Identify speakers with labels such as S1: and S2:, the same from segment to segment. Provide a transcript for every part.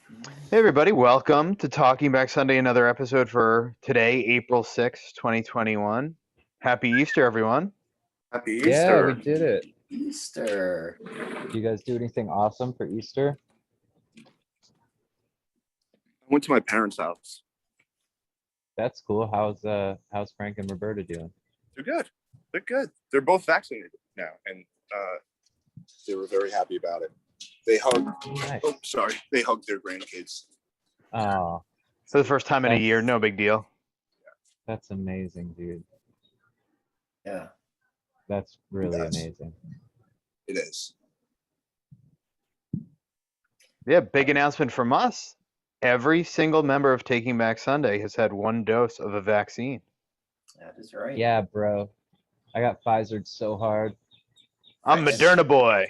S1: Hey everybody, welcome to Talking Back Sunday, another episode for today, April 6th, 2021. Happy Easter, everyone.
S2: Happy
S3: Yeah, we
S2: Easter.
S3: did it.
S2: Easter.
S3: Do you guys do anything awesome for Easter?
S2: I went to my parents' house.
S3: That's cool. How's Frank and Roberta doing?
S2: They're good. They're good. They're both vaccinated now, and they were very happy about it. They hugged.
S3: Nice.
S2: Oh, sorry. They hugged their grandkids.
S3: Oh,
S1: For the first time in a year, no big deal.
S3: that's amazing, dude.
S2: Yeah,
S3: That's really
S2: Yes.
S3: amazing.
S2: it is.
S1: Yeah, big announcement from us. Every single member of Taking Back Sunday has had one dose of a vaccine.
S2: That is right.
S3: Yeah, bro. I got Pfizered so hard.
S1: I'm
S2: Nice.
S1: Moderna boy.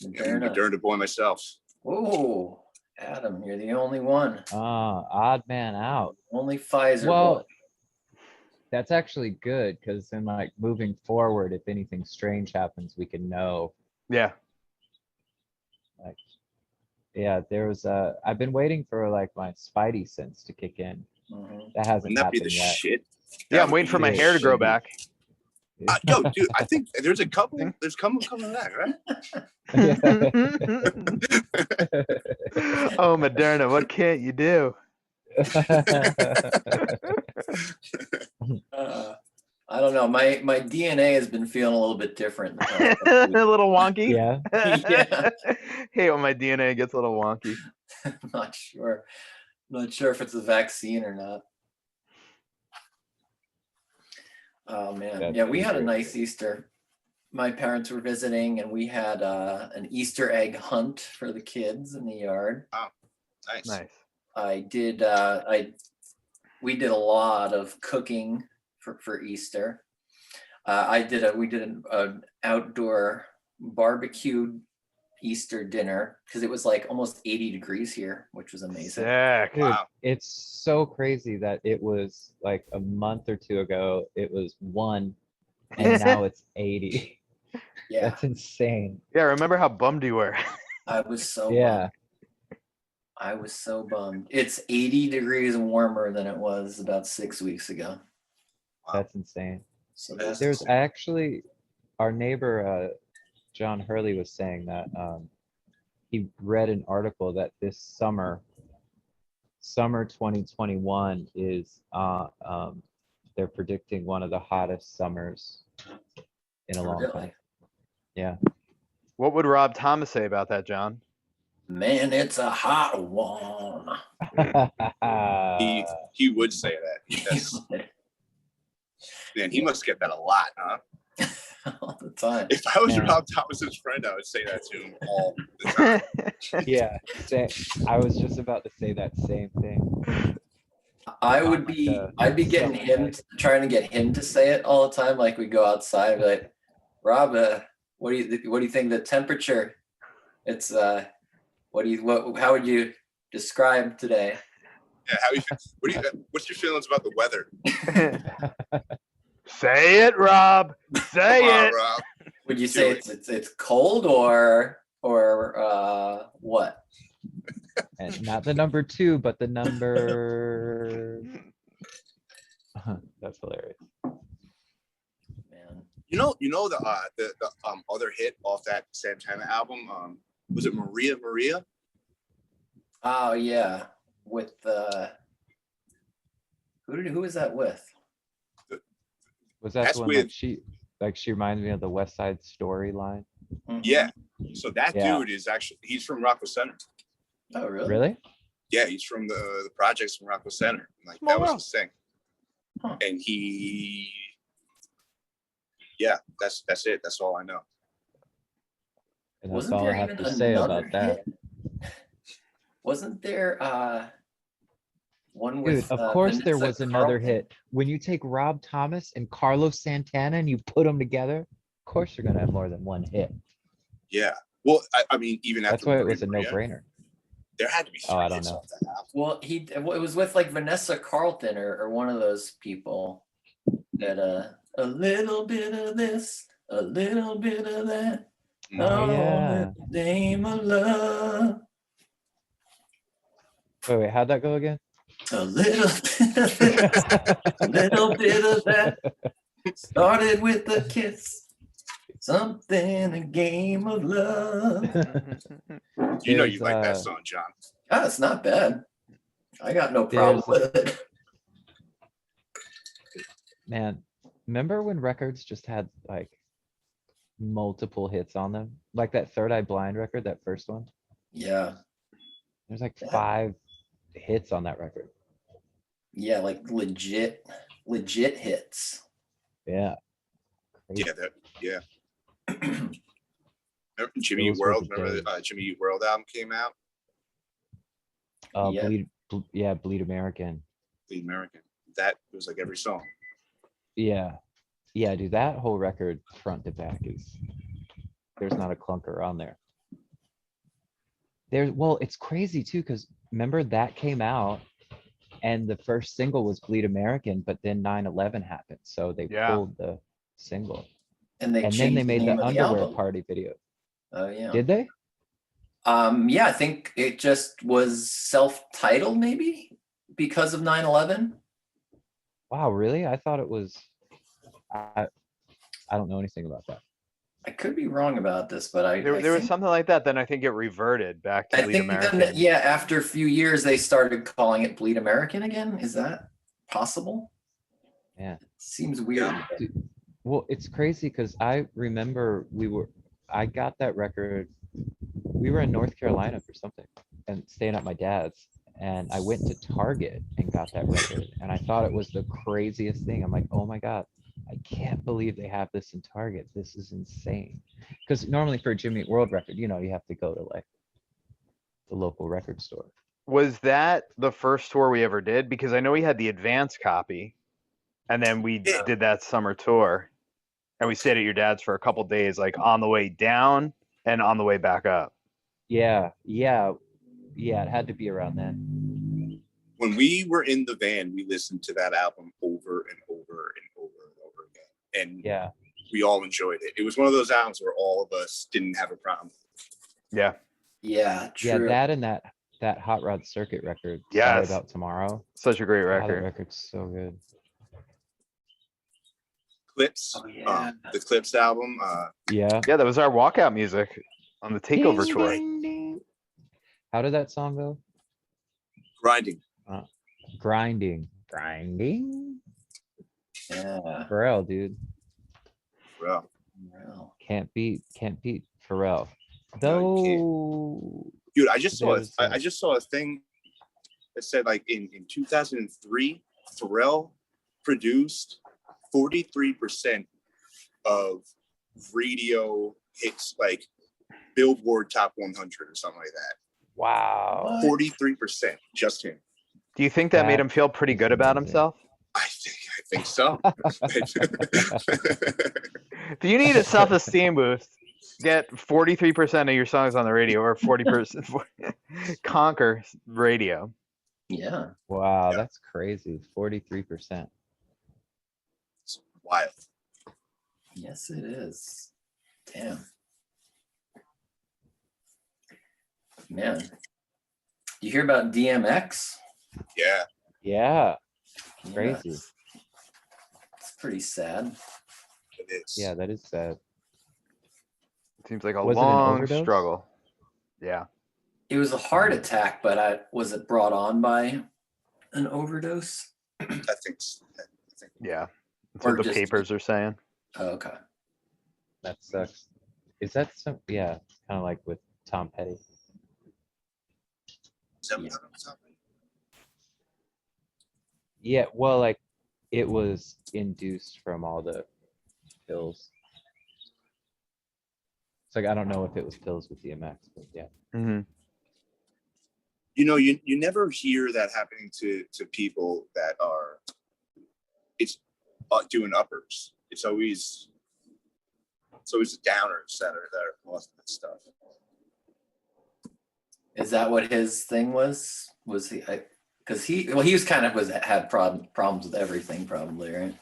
S2: I'm a Moderna boy myself.
S4: Oh, Adam, you're the only one.
S3: Odd man out.
S4: Only Pfizer.
S3: Well,
S4: boy.
S3: that's actually good because then, like, moving forward, if anything strange happens, we can know.
S1: Yeah.
S3: Like, yeah, I've been waiting for like my Spidey sense to kick in.
S4: Mhm.
S3: That hasn't
S2: Wouldn't that be
S3: happened
S2: the
S3: yet.
S2: shit?
S1: Yeah, I'm waiting for my hair to grow back.
S2: Yo, dude, I think there's a couple. There's coming back, right?
S1: Oh, Moderna, what can't you do?
S4: I don't know. My DNA has been feeling a little bit different. the past couple
S1: A
S4: weeks.
S1: little wonky?
S3: Yeah.
S4: Yeah.
S1: Hey, when my DNA gets a little wonky.
S4: I'm not sure. Not sure if it's a vaccine or not. Oh man,
S3: That's
S4: yeah, we had a
S3: pretty
S4: nice Easter. My parents were visiting, and we had an Easter egg hunt for the kids in the yard.
S2: Nice.
S1: Nice.
S4: We did a lot of cooking for Easter. We did an outdoor barbecued Easter dinner because it was like almost 80 degrees here, which was amazing.
S1: Sick.
S3: Dude,
S2: Wow.
S3: it's so crazy that it was like a month or two ago, it was 1 and now it's 80.
S4: Yeah,
S3: That's insane.
S1: Yeah, remember how bummed you were.
S4: I was so
S3: Yeah.
S4: bummed. I was so bummed. It's 80 degrees warmer than it was about 6 weeks ago.
S3: That's insane.
S4: So
S2: That is
S4: that's
S3: There's actually our neighbor, John Hurley, was saying that he read an article that this summer 2021 is they're predicting one of the hottest summers in a long
S4: really,
S3: time. Yeah.
S1: What would Rob Thomas say about that, John?
S4: man, it's a hot one.
S2: He would say that. That's, man, he must get that a lot, huh?
S4: All the time.
S2: If I was
S3: Yeah.
S2: Rob Thomas's friend, I would say that to him all the time.
S3: Yeah, I was just about to say that same thing.
S4: I'd be getting him, trying to get him to say it all the time. Like we go outside, I'd be like, Rob, what do you think the temperature? It's how would you describe today?
S2: Yeah, what's your feelings about the weather?
S1: Say it, Rob. Say
S2: Come on,
S1: it.
S2: Rob.
S4: Would you say it's cold or what?
S3: And not the number 2, but the number. That's hilarious.
S4: Man.
S2: You know the other hit off that Santana album. Was it Maria Maria?
S4: Oh yeah, with who is that with?
S3: Was that
S2: That's
S3: the one
S2: with-
S3: she reminds me of the West Side Story line?
S4: Mhm.
S2: Yeah. So that
S3: Yeah.
S2: dude is he's from Rockville Center.
S4: Oh really?
S3: Really?
S2: Yeah, he's from the projects from Rockville Center. Like
S1: Small
S2: that was
S1: world.
S2: his thing.
S4: Huh.
S2: And that's it. That's all I know.
S3: And that's
S4: Wasn't
S3: all I
S4: there
S3: have
S4: even
S3: to say
S4: another
S3: about that.
S4: hit? Wasn't there one
S3: Dude,
S4: with?
S3: of course there
S4: Vanessa
S3: was another
S4: Carlton?
S3: hit. When you take Rob Thomas and Carlos Santana and you put them together, of course you're gonna have more than one hit.
S2: Yeah. Well, I mean, even after
S3: That's why it
S2: Maria
S3: was a
S2: Maria,
S3: no-brainer.
S2: there had to be
S3: Oh, I
S2: three
S3: don't
S2: hits
S3: know.
S2: off that album.
S4: Well, it was with like Vanessa Carlton or one of those people that a little bit of this, a little bit of that.
S3: Oh, yeah.
S4: in the name of love.
S3: Wait, how'd that go again?
S4: A little bit of that. Started with a kiss. Something, a game of love.
S2: You know you
S3: There's,
S2: like that song, John.
S4: Ah, it's not bad. I got no problem with it.
S3: Man, remember when records just had like multiple hits on them? Like that Third Eye Blind record, that first one?
S4: Yeah.
S3: There's like
S4: Yeah.
S3: 5 hits on that record.
S4: Yeah, like legit hits.
S3: Yeah. Crazy.
S2: Yeah. Remember Jimmy Eat
S3: Those were
S2: World?
S3: the
S2: Remember
S3: days.
S2: the Jimmy Eat World album came out?
S4: Yeah.
S3: Bleed American.
S2: The American. That was like every song.
S3: Yeah. Yeah, dude, that whole record front to back there's not a clunker on there. Well, it's crazy too, because remember that came out and the first single was Bleed American, but then 9/11 happened. So they pulled the single.
S4: And then
S3: they
S4: the
S3: made
S4: name
S3: the
S4: of
S3: underwear
S4: album.
S3: party video.
S4: Oh yeah.
S3: Did they?
S4: Yeah, I think it just was self-titled maybe because of 9/11.
S3: Wow, really? I thought it was. I don't know anything about that.
S4: I could be wrong about this, but
S1: There was something like that. Then I think it reverted back to
S4: I
S1: Bleed
S4: think
S1: American.
S4: then, yeah, after a few years they started calling it Bleed American again. Is that possible?
S3: Yeah.
S4: Seems weird.
S3: Well, it's crazy because I remember I got that record. We were in North Carolina for something and staying at my dad's. And I went to Target and got that record. And I thought it was the craziest thing. I'm like, oh my God, I can't believe they have this in Target. This is insane. Because normally for a Jimmy Eat World record, you have to go to like the local record store.
S1: Was that the first tour we ever did? Because I know we had the advance copy, and then we did that summer tour, and we stayed at your dad's for a couple days, like on the way down and on the way back up.
S3: Yeah, it had to be around then.
S2: When we were in the van, we listened to that album over and over and over and over again. And
S3: yeah,
S2: we all enjoyed it. It was one of those albums where all of us didn't have a problem.
S1: Yeah.
S4: Yeah, true.
S3: Yeah, that and that Hot Rod Circuit record.
S1: Yes.
S3: Sorry About Tomorrow.
S1: Such a great
S3: That
S1: record.
S3: record's so good.
S2: Clips,
S4: Oh, yeah.
S2: the Clips album.
S3: Yeah.
S1: Yeah, that was our walkout music on the Takeover
S3: Ding,
S1: tour.
S3: ding, ding. How did that song go?
S2: Grinding.
S3: Grinding.
S4: Yeah.
S3: Pharrell, dude.
S2: Bro.
S4: Well,
S3: Can't beat Pharrell.
S2: No, you
S3: Though.
S2: Dude, I just
S3: There's,
S2: saw a thing that said like in 2003, Pharrell produced 43% of radio hits, like Billboard Top 100 or something like that.
S3: Wow.
S2: 43%, just him.
S1: Do you think that made him feel pretty good about himself?
S2: I think so.
S1: If you need a self-esteem boost, get 43% of your songs on the radio, or 40%. Conquer radio.
S4: yeah.
S3: Wow,
S2: Yeah.
S3: that's crazy. 43%.
S2: It's wild.
S4: Yes, it is. Damn. Man. You hear about DMX?
S2: Yeah.
S3: Yeah,
S4: Yeah.
S3: crazy.
S4: It's pretty sad.
S2: It is.
S3: Yeah, that is sad.
S1: Seems like a
S3: Was it an
S1: long
S3: overdose?
S1: struggle. Yeah.
S4: It was a heart attack, but was it brought on by an overdose?
S2: I think.
S1: Yeah. That's
S4: Or
S1: what the
S4: just-
S1: papers are saying.
S4: Oh, okay.
S3: That sucks. Is that some? Yeah, kind of like with Tom Petty. Yeah, well, like it was induced from all the pills. It's like I don't know if it was pills with DMX, but yeah.
S1: Mm-hmm.
S2: You know, you never hear that happening to people that are doing uppers. It's always the downers that are causing this stuff.
S4: Is that what his thing was? Was he? Because he was kind of had problems with everything, probably, right?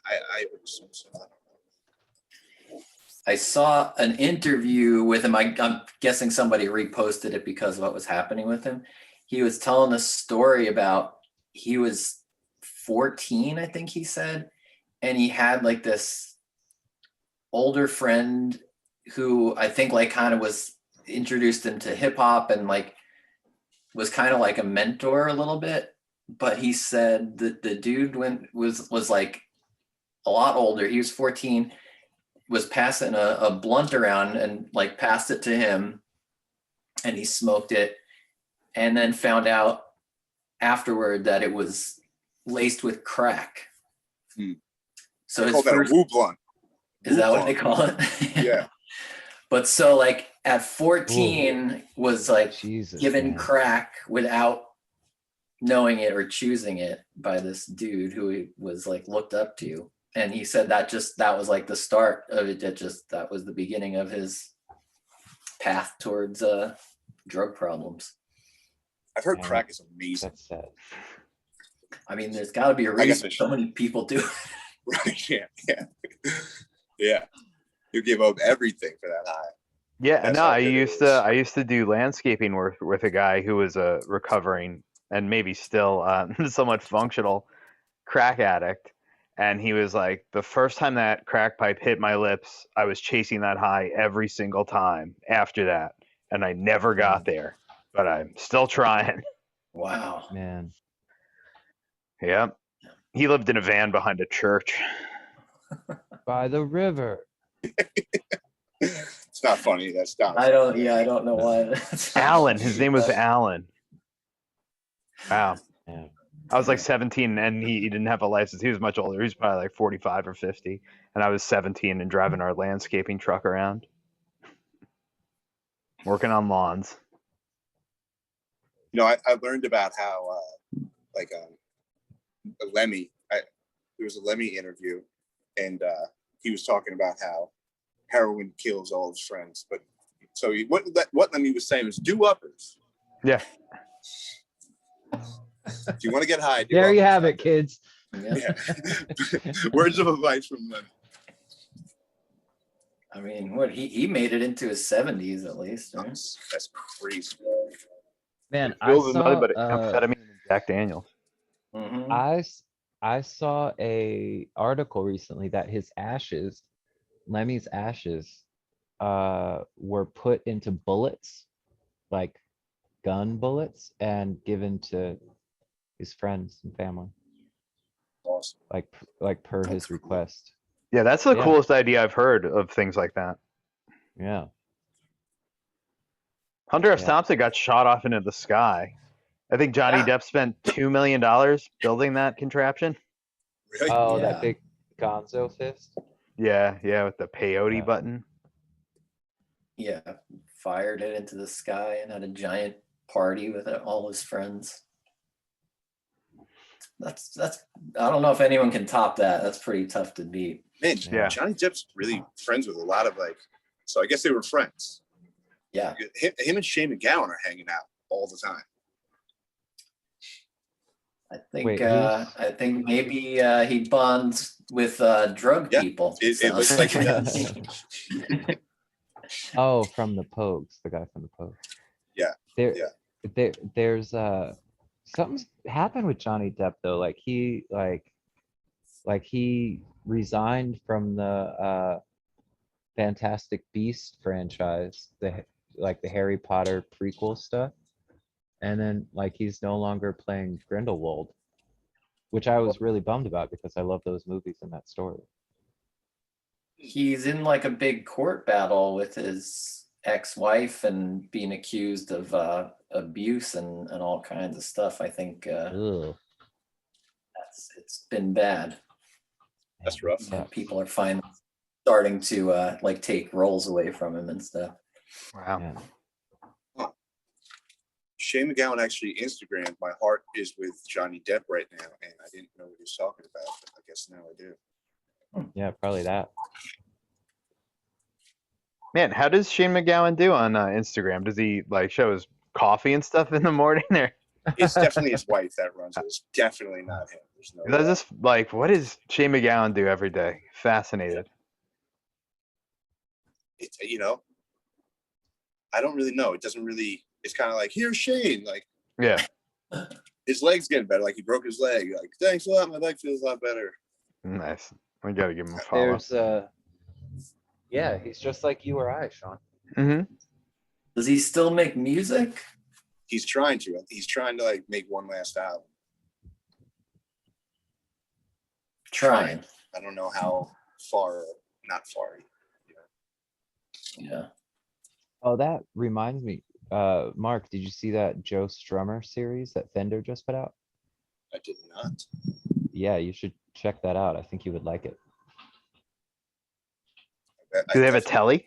S2: I would assume so.
S4: I saw an interview with him. I'm guessing somebody reposted it because of what was happening with him. He was telling a story about he was 14, I think he said, and he had like this older friend who I think like kind of was introduced him to hip hop and like was kind of like a mentor a little bit. But he said that the dude was like a lot older. He was 14, was passing a blunt around and like passed it to him, and he smoked it, and then found out afterward that it was laced with crack. So his first,
S2: a woo blunt.
S4: Is that what they call it?
S2: Yeah.
S4: But so like at 14 was like
S3: Jesus,
S4: given
S3: man.
S4: crack without knowing it or choosing it by this dude who he was like looked up to. And he said that was like the start of it. That was the beginning of his path towards drug problems.
S2: I've heard
S3: Yeah.
S2: crack is amazing.
S3: That's sad.
S4: I mean, there's got to be a reason so many people do it.
S2: Right? Yeah. Yeah. You give up everything for that high.
S1: Yeah,
S2: That's
S1: no,
S2: how
S1: I
S2: good it
S1: used
S2: is.
S1: to do landscaping work with a guy who was a recovering and maybe still somewhat functional crack addict. And he was like, the first time that crack pipe hit my lips, I was chasing that high every single time after that. And I never got there, but I'm still trying.
S4: Wow.
S3: Man.
S1: Yep. He lived in a van behind a church.
S3: By the river.
S2: It's not funny. That's not.
S4: I don't know why.
S1: Alan. His name was Alan. Wow.
S3: Yeah.
S1: I was like 17 and he didn't have a license. He was much older. He was probably like 45 or 50. And I was 17 and driving our landscaping truck around. Working on lawns.
S2: You know, I learned about how, Lemmy, there was a Lemmy interview, and he was talking about how heroin kills all his friends. But so what Lemmy was saying was do-uppers.
S1: Yeah.
S2: If you want to get high, do
S3: There you
S2: uppers.
S3: have it, kids.
S2: Yeah. Words of advice from Lemmy.
S4: I mean, what he made it into his 70s at least. Right?
S2: That's crazy.
S3: Man, I
S1: Filled with
S3: saw,
S1: nothing but amphetamine and Jack Daniels.
S4: Mhm.
S3: I saw a article recently that his ashes, Lemmy's ashes, were put into bullets, like gun bullets, and given to his friends and family,
S2: Awesome.
S3: like per his request.
S1: Yeah, that's the
S3: Yeah.
S1: coolest idea I've heard of things like that.
S3: Yeah.
S1: Hunter S.
S3: Yeah.
S1: Thompson got shot off into the sky. I think Johnny Depp spent $2 million building that contraption.
S2: Really?
S3: Oh,
S4: Yeah.
S3: that big gonzo fist.
S1: Yeah, with the peyote
S3: Yeah.
S1: button.
S4: Yeah, fired it into the sky and had a giant party with all his friends. That's I don't know if anyone can top that. That's pretty tough to beat.
S2: Man,
S1: Yeah.
S2: Johnny Depp's really friends with a lot of so I guess they were friends.
S4: Yeah.
S2: Him and Shane McGowan are hanging out all the time.
S4: I think
S3: Wait,
S4: I think maybe he bonds with drug
S2: Yeah,
S4: people.
S2: it looks like he does.
S3: Oh, from the Pogues, the guy from the Pogues.
S2: Yeah,
S3: There's something's happened with Johnny Depp though. Like he resigned from the Fantastic Beast franchise, the Harry Potter prequel stuff, and then like he's no longer playing Grindelwald, which I was really bummed about because I love those movies and that story.
S4: He's in like a big court battle with his ex-wife and being accused of abuse and all kinds of stuff. I think
S3: Ugh.
S4: it's been bad.
S2: That's rough.
S3: Yeah.
S4: People are finally starting to like take roles away from him and stuff.
S1: Wow.
S3: Yeah.
S2: Shane McGowan actually Instagrammed, "My heart is with Johnny Depp right now," and I didn't know what he was talking about, but I guess now I do.
S3: Yeah, probably that.
S1: Man, how does Shane McGowan do on Instagram? Does he like show his coffee and stuff in the morning there?
S2: It's definitely his wife that runs it. It's definitely not him. There's no.
S1: That's just like, what does Shane McGowan do every day? Fascinated.
S2: it's, I don't really know. It doesn't really, it's kind of like, here's Shane. Like,
S1: Yeah.
S2: his leg's getting better. Like, he broke his leg. Like, thanks a lot. My leg feels a lot better.
S1: Nice. We gotta give him a follow.
S3: There's yeah, he's just like you or I, Sean.
S1: Mm-hmm.
S4: Does he still make music?
S2: He's trying to. He's trying to, like, make one last album.
S4: Trying.
S2: I don't know how far, not far.
S4: Yeah.
S3: Oh, that reminds me. Mark, did you see that Joe Strummer series that Fender just put out?
S2: I did not.
S3: Yeah, you should check that out. I think you would like it.
S1: Do they have a telly?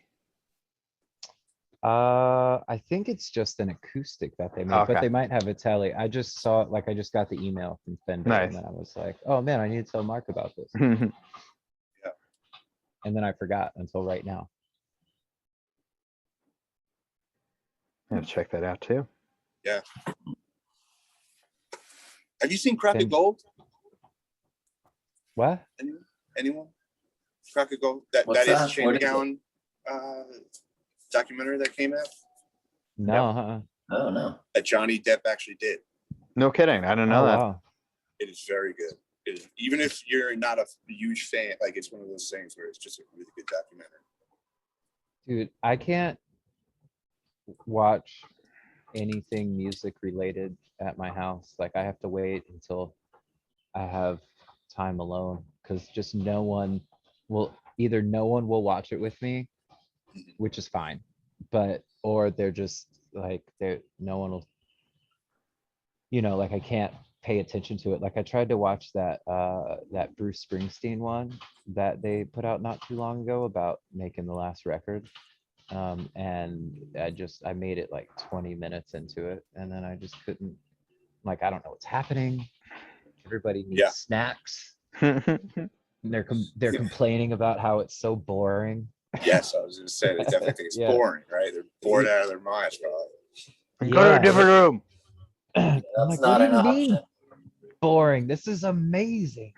S3: I think it's just an acoustic that they made,
S1: Okay.
S3: but they might have a telly. I just saw it, like I just got the email from Fender,
S1: Nice.
S3: and then I was like, oh man, I need to tell Mark about this.
S1: Yeah.
S3: And then I forgot until right now.
S1: I'll check that out too.
S2: Have you seen Crack of
S3: Fender.
S2: Gold?
S3: What?
S2: Anyone? Crack of Gold? That
S4: What's
S2: is
S4: that?
S2: Shane
S4: What is it?
S2: McGowan documentary that came out
S3: No.
S4: Oh no.
S2: that Johnny Depp actually did.
S1: No kidding. I don't know
S3: Oh,
S1: that.
S3: wow.
S2: It is very good. It is, even if you're not a huge fan, like, it's one of those things where it's just a really good documentary.
S3: Dude, I can't watch anything music related at my house. Like I have to wait until I have time alone, because just no one will watch it with me, which is fine, or they're just like, no one will, like I can't pay attention to it. Like I tried to watch that Bruce Springsteen one that they put out not too long ago about making the last record. And I made it like 20 minutes into it, and then I just couldn't, like, I don't know what's happening. Everybody needs snacks. They're complaining about how it's so boring.
S2: Yes, I was going to say, they definitely think it's
S3: Yeah.
S2: boring, right? They're bored out of their minds, probably.
S1: Go to a different room.
S3: I'm
S4: That's
S3: like,
S4: not
S3: what do
S4: an
S3: you mean
S4: option.
S3: boring? This is amazing.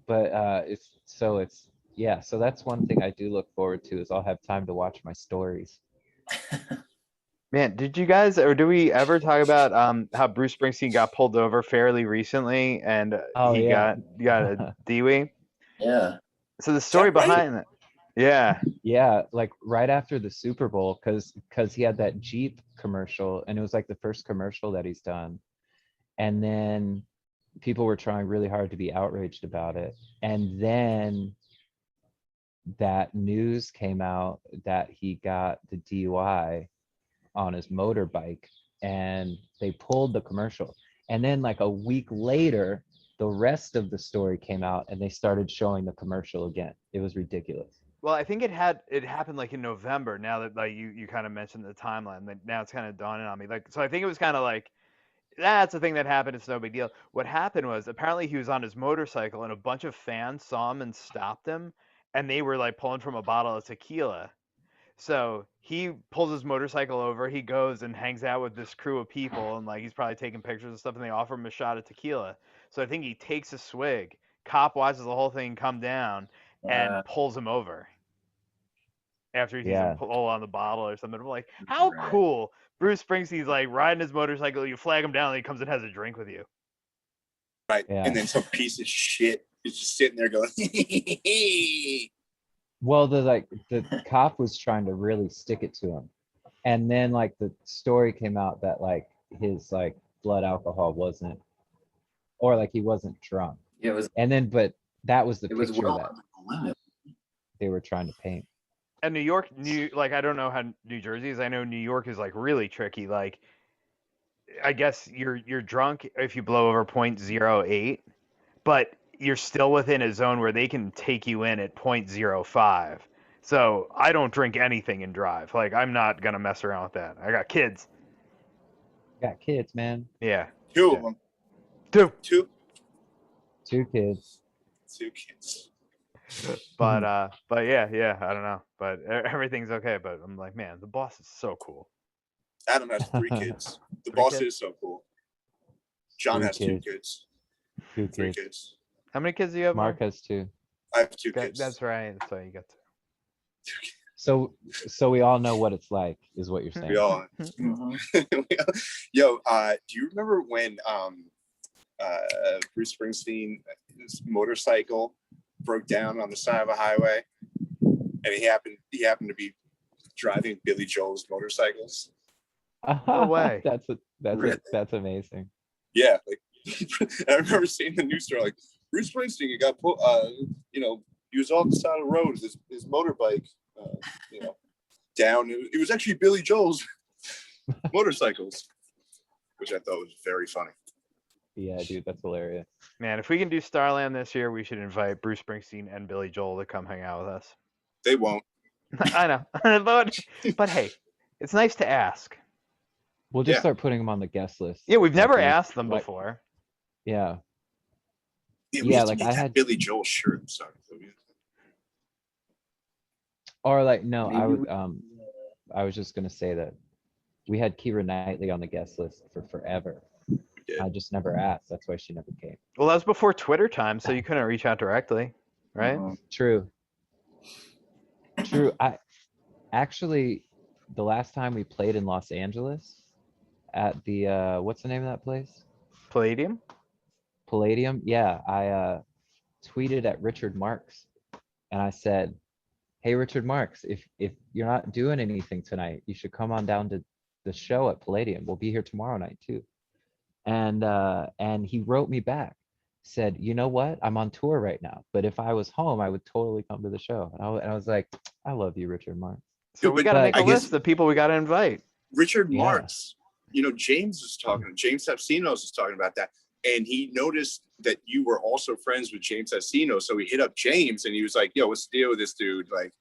S3: But so that's one thing I do look forward to, is I'll have time to watch my stories.
S1: Man, did you guys, or do we ever talk about how Bruce Springsteen got pulled over fairly recently, and
S3: Oh,
S1: he
S3: yeah.
S1: got a DWI?
S4: Yeah.
S1: So the story
S2: right?
S1: behind that, yeah,
S3: Yeah, like right after the Super Bowl, because he had that Jeep commercial, and it was like the first commercial that he's done. And then people were trying really hard to be outraged about it. And then that news came out that he got the DUI on his motorbike, and they pulled the commercial. And then like a week later, the rest of the story came out, and they started showing the commercial again. It was ridiculous.
S1: well, I think it happened like in November. Now that like you kind of mentioned the timeline, like now it's kind of dawning on me. Like, so I think it was kind of like, that's the thing that happened. It's no big deal. What happened was, apparently he was on his motorcycle, and a bunch of fans saw him and stopped him, and they were like pulling from a bottle of tequila. So he pulls his motorcycle over, he goes and hangs out with this crew of people, and like he's probably taking pictures and stuff, and they offer him a shot of tequila. So I think he takes a swig. Cop watches the whole thing come down and pulls him over after he sees him pull on the bottle or something. I'm like, how cool. Bruce Springsteen's like riding his motorcycle, you flag him down, and he comes and has a drink with you.
S2: Right.
S3: Yeah.
S2: And then some piece of shit is just sitting there going,
S3: Well, the cop was trying to really stick it to him. And then like the story came out that like his like blood alcohol wasn't, or like he wasn't drunk.
S4: It was.
S3: And then, but that was the
S4: It was
S3: picture
S4: well
S3: that
S4: under the limit.
S3: they were trying to paint.
S1: And New York, like, I don't know how New Jersey is. I know New York is like really tricky. Like, I guess you're drunk if you blow over 0.08, but you're still within a zone where they can take you in at 0.05. So I don't drink anything and drive. Like, I'm not gonna mess around with that. I got kids.
S3: Got kids, man.
S1: Yeah.
S2: two of them.
S1: Two.
S3: Two kids.
S2: Two kids.
S1: But yeah, I don't know. But everything's okay. But I'm like, man, the boss is so cool.
S2: Adam has 3 kids. The
S1: Three
S2: boss
S1: kids?
S2: is so cool. John
S3: 3
S2: has 2
S3: kids.
S2: kids.
S3: Two
S2: 3
S3: kids.
S2: kids.
S1: How many kids do you have,
S3: Mark has 2.
S2: I have 2
S1: That-
S2: kids.
S1: That's right. That's why you got to.
S3: So we all know what it's like, is what you're saying.
S2: We all. Yo, do you remember when Bruce Springsteen, his motorcycle broke down on the side of a highway, and he happened to be driving Billy Joel's motorcycles?
S1: No way.
S3: That's amazing.
S2: Yeah, like I remember seeing the news story, like Bruce Springsteen, he got put, he was off the side of the road with his motorbike, down. It was actually Billy Joel's motorcycles, which I thought was very funny.
S3: Yeah, dude, that's hilarious.
S1: Man, if we can do Starland this year, we should invite Bruce Springsteen and Billy Joel to come hang out with us.
S2: They won't.
S1: I know, but hey, it's nice to ask.
S3: We'll just start putting them on the guest list.
S1: Yeah, we've never asked them before.
S3: Yeah.
S2: Yeah, like I had Billy Joel shirt. I'm sorry.
S3: Or like, no, I was just gonna say that we had Keira Knightley on the guest list for forever. I just never asked. That's why she never came.
S1: Well, that was before Twitter time, so you couldn't reach out directly, right?
S3: True. I actually, the last time we played in Los Angeles at the what's the name of that place?
S1: Palladium.
S3: Yeah, I tweeted at Richard Marx, and I said, "Hey, Richard Marx, if you're not doing anything tonight, you should come on down to the show at Palladium. We'll be here tomorrow night too." And he wrote me back, said, "You know what? I'm on tour right now, but if I was home, I would totally come to the show." And I was like, "I love you, Richard Marx."
S1: So we got to make a list of people we got to invite.
S2: Richard Marx, James Epstenos was talking about that, and he noticed that you were also friends with James Epstenos, so he hit up James, and he was like, "Yo, what's the deal with this dude? Like,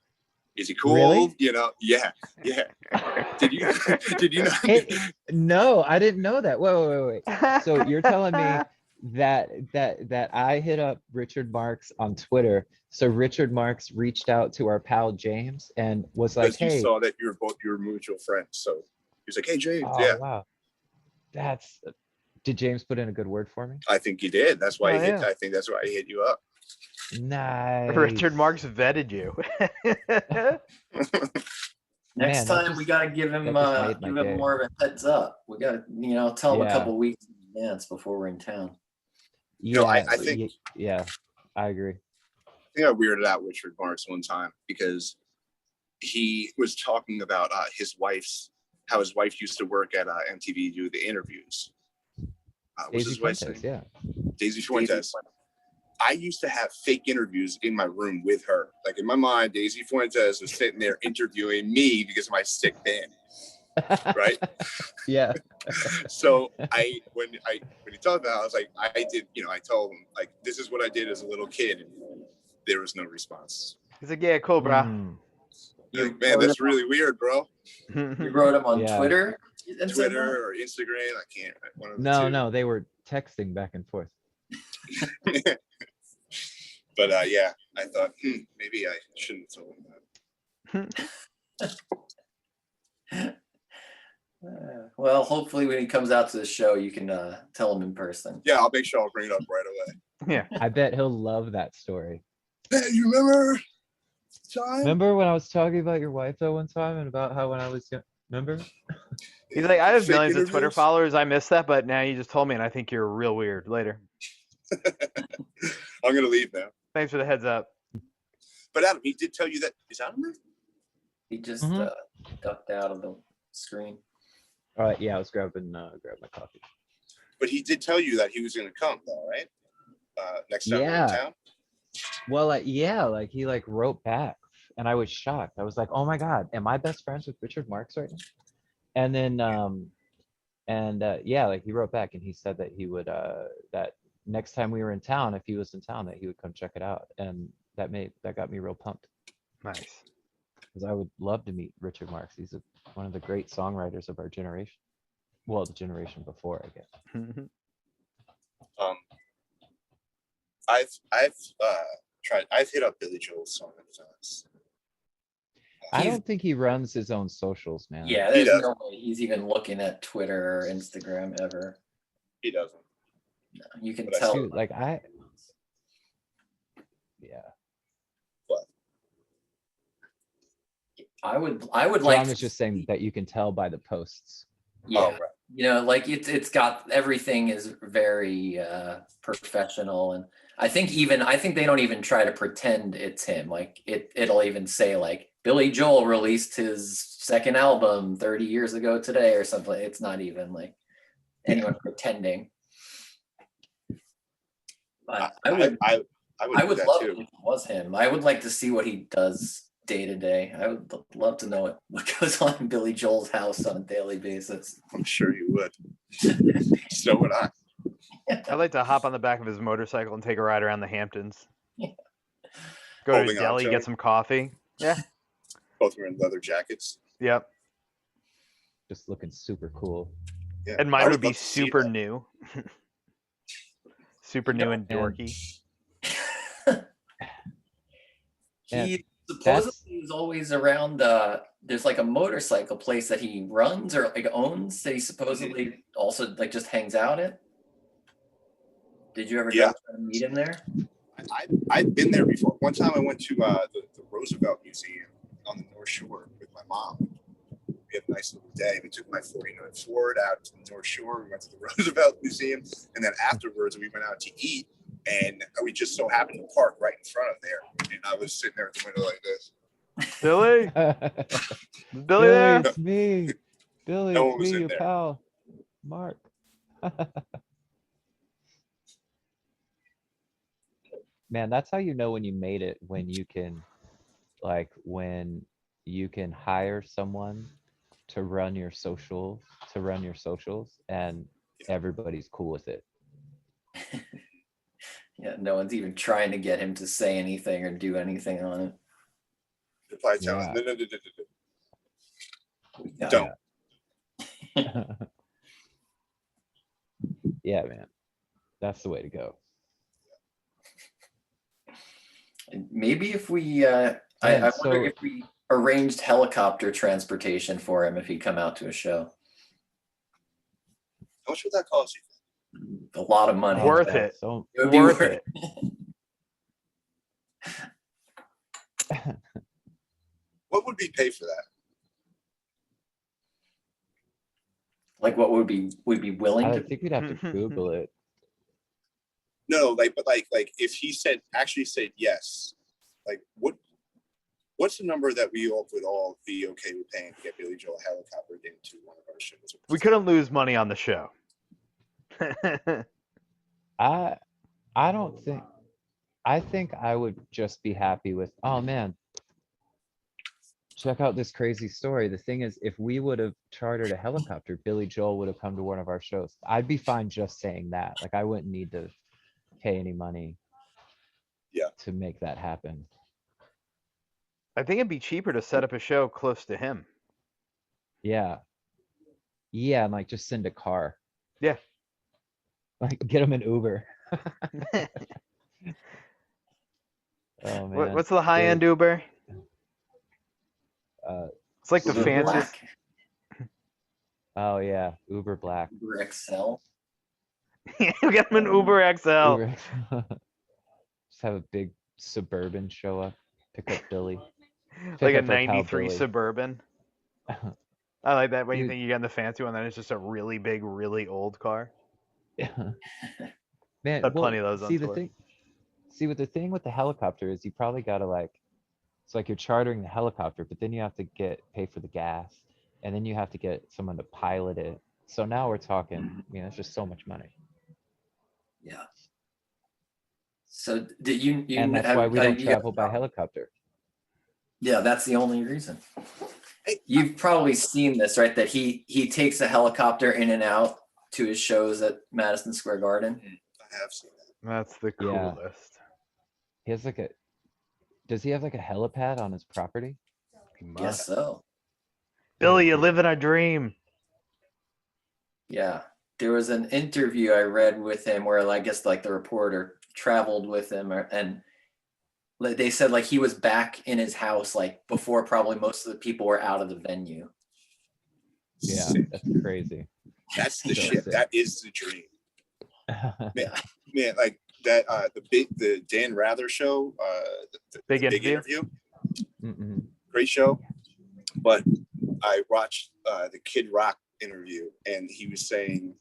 S2: is he cool?"
S3: Really?
S2: Yeah. Did you know?
S3: No, I didn't know that. Wait. So you're telling me that I hit up Richard Marx on Twitter. So Richard Marx reached out to our pal James and was like, "Hey,"
S2: you saw that you were both your mutual friends. So he was like, "Hey, James."
S3: Oh, wow. Did James put in a good word for me?
S2: I think he did. That's why I think that's why he hit you up.
S3: Nice.
S1: Richard Marx vetted you.
S4: Next time we gotta give him more of a heads up. We gotta tell him a couple weeks in advance before we're in town.
S3: Yeah, I think. Yeah, I agree.
S2: I think I weirded out Richard Marx one time because he was talking about how his wife used to work at MTV, do the interviews.
S3: Daisy Fuentes, yeah.
S2: Daisy Fuentes. I used to have fake interviews in my room with her. Like in my mind, Daisy Fuentes was sitting there interviewing me because of my sick band. Right?
S3: Yeah.
S2: So when he talked about it, I was like, I told him like, this is what I did as a little kid. And there was no response.
S1: He's like, "Yeah, cool, bro."
S2: Man, that's really weird, bro.
S4: You wrote him on Twitter?
S2: Twitter or Instagram. I can't.
S3: No, they were texting back and forth.
S2: But I thought maybe I shouldn't have told him that.
S4: Well, hopefully when he comes out to the show, you can tell him in person.
S2: Yeah, I'll make sure I'll bring it up right away.
S1: Yeah,
S3: I bet he'll love that story.
S2: Hey, you remember time?
S3: Remember when I was talking about your wife though one time and about how when I was young? Remember?
S1: He's like, "I have millions of Twitter followers. I missed that, but now you just told me, and I think you're real weird." Later.
S2: I'm gonna leave now.
S1: Thanks for the heads up.
S2: But Adam, he did tell you that. Is Adam there?
S4: He just ducked out of the screen.
S3: All right, yeah, I was grabbing my coffee.
S2: But he did tell you that he was gonna come, though, right? Next time we're in town.
S3: Well, he wrote back, and I was shocked. I was like, "Oh my God, am I best friends with Richard Marx right now?" And then, he wrote back, and he said that he would that next time we were in town, if he was in town, that he would come check it out, and that got me real pumped.
S1: Nice.
S3: Because I would love to meet Richard Marx. He's one of the great songwriters of our generation. Well, the generation before, I guess.
S2: I've hit up Billy Joel's song many times.
S3: I don't think he runs his own socials, man.
S4: Yeah, there's no way he's even looking at Twitter or Instagram ever.
S2: He doesn't.
S4: No, you can tell.
S3: Dude, What?
S4: I would
S3: John
S4: like,
S3: was just saying that you can tell by the posts.
S4: yeah,
S2: Oh, right.
S4: you know, like it's got, everything is very professional. And I think they don't even try to pretend it's him. Like it'll even say like Billy Joel released his second album 30 years ago today or something. It's not even like anyone pretending. But I would
S2: do that
S4: love
S2: too.
S4: it if it was him. I would like to see what he does day to day. I would love to know what goes on in Billy Joel's house on a daily basis.
S2: I'm sure you would. So would I.
S1: I'd like to hop on the back of his motorcycle and take a ride around the Hamptons.
S4: Yeah.
S1: Go to
S2: Holding
S1: a
S2: on
S1: deli,
S2: to
S1: get
S2: him.
S1: some coffee. Yeah.
S2: Both wearing leather jackets.
S1: Yep.
S3: Just looking super cool.
S2: Yeah.
S1: And
S2: I
S1: mine would be
S2: love to see
S1: super
S2: that.
S1: new. Super new and dorky.
S4: He supposedly is always around. There's like a motorcycle place that he runs or like owns that he supposedly also like just hangs out at. Did you ever go
S2: Yeah.
S4: try to meet him there?
S2: I've been there before. One time I went to the Roosevelt Museum on the North Shore with my mom. We had a nice little day. We took my 49 Ford out to the North Shore. We went to the Roosevelt Museum. And then afterwards, we went out to eat. And we just so happened to park right in front of there. And I was sitting there at the window like this.
S1: Billy? Billy
S3: Billy,
S1: there?
S3: it's me. Billy,
S2: No one
S3: it's
S2: was
S3: me,
S2: in
S3: your
S2: there.
S3: pal, Mark. Man, that's how you know when you made it, when you can hire someone to run your socials, and everybody's cool with it.
S4: Yeah, no one's even trying to get him to say anything or do anything on it.
S2: They're probably telling
S3: Yeah.
S2: him,
S4: Yeah.
S2: don't.
S3: Yeah, man. That's the way to go.
S4: And maybe if we, I wonder if we arranged helicopter transportation for him if he'd come out to a show.
S2: How much would that cost you?
S4: A lot of money.
S1: Worth
S4: Yeah.
S1: it.
S3: So
S4: It would be
S1: Worth
S4: worth
S1: it.
S2: What would we pay for that?
S4: Like what would be willing
S3: I
S4: to?
S3: think we'd have to Google it.
S2: No, like if he actually said yes, like what's the number that we all would all be okay with paying to get Billy Joel helicoptered into one of our shows?
S1: We couldn't lose money on the show.
S3: I don't think. I think I would just be happy with, oh man, check out this crazy story. The thing is, if we would have chartered a helicopter, Billy Joel would have come to one of our shows. I'd be fine just saying that. Like I wouldn't need to pay any money to make that happen.
S1: I think it'd be cheaper to set up a show close to him.
S3: Yeah. Yeah, and like just send a car.
S1: Yeah.
S3: Like get him an Uber. Oh man.
S1: What's the high-end Uber? It's like the
S4: Uber
S1: fanciest.
S4: Black,
S3: Oh yeah, Uber Black.
S4: Uber XL.
S1: You get him an Uber XL.
S3: Uber. Just have a big Suburban show up, pick up Billy.
S1: Like
S3: Pick
S1: a
S3: up our pal
S1: 93
S3: Billy.
S1: Suburban. I like that when you
S3: Dude.
S1: think you get in the fancy one, then it's just a really big, really old car.
S3: Man,
S1: Had plenty of those on
S3: see the
S1: tour.
S3: thing. See, what the thing with the helicopter is, you probably gotta like, it's like you're chartering the helicopter, but then you have to pay for the gas, and then you have to get someone to pilot it. So now we're talking, it's just so much money.
S4: Yeah. So did you
S3: And that's why we don't
S4: you
S3: travel by helicopter.
S4: Yeah, that's the only reason.
S2: Hey,
S4: You've probably seen this, right? That he takes a helicopter in and out to his shows at Madison Square Garden.
S2: I have seen that.
S1: That's the
S3: Yeah.
S1: coolest.
S3: He has like does he have like a helipad on his property?
S1: He
S4: Guess
S1: must.
S4: so.
S1: Billy, you live in a dream.
S4: Yeah. There was an interview I read with him where I guess like the reporter traveled with him and they said like he was back in his house like before probably most of the people were out of the venue.
S3: Yeah,
S2: Sick.
S3: that's crazy.
S2: That's the
S3: So
S2: shit.
S3: sick.
S2: That is the dream. Man, like that the Dan Rather show, the
S1: Big
S2: big
S1: interview?
S2: interview.
S3: Mm-mm.
S2: Great show. But I watched the Kid Rock interview, and he was saying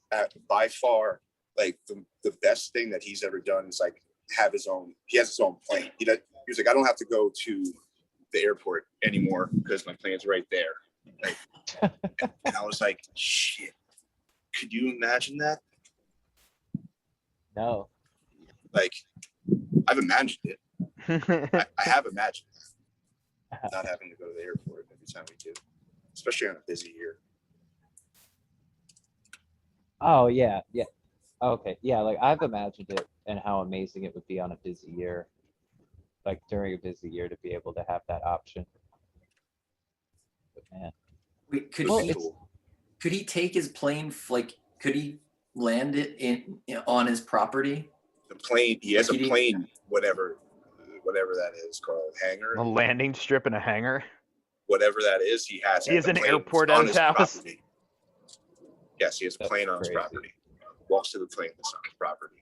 S2: by far, like the best thing that he's ever done is like he has his own plane. He was like, I don't have to go to the airport anymore because my plane's right there. Like, and I was like, shit, could you imagine that?
S3: No.
S2: Like, I've imagined it. I have imagined it. Not having to go to the airport every time we do, especially on a busy year.
S3: Oh yeah, yeah. Okay, yeah. Like I've imagined it and how amazing it would be on a busy year, like during a busy year to be able to have that option. But man,
S4: Wait,
S3: Well,
S4: could he take his plane? Like, could he land it on his property?
S2: The plane, he has
S4: Like,
S2: a plane, whatever that is called, hangar,
S1: A landing strip and a hangar.
S2: whatever that is, he has.
S1: He has
S2: the
S1: an
S2: plane
S1: airport
S2: on
S1: at his house.
S2: property. Yes, he has a
S3: That's
S2: plane on his
S3: crazy.
S2: property. Walks to the plane that's on his property.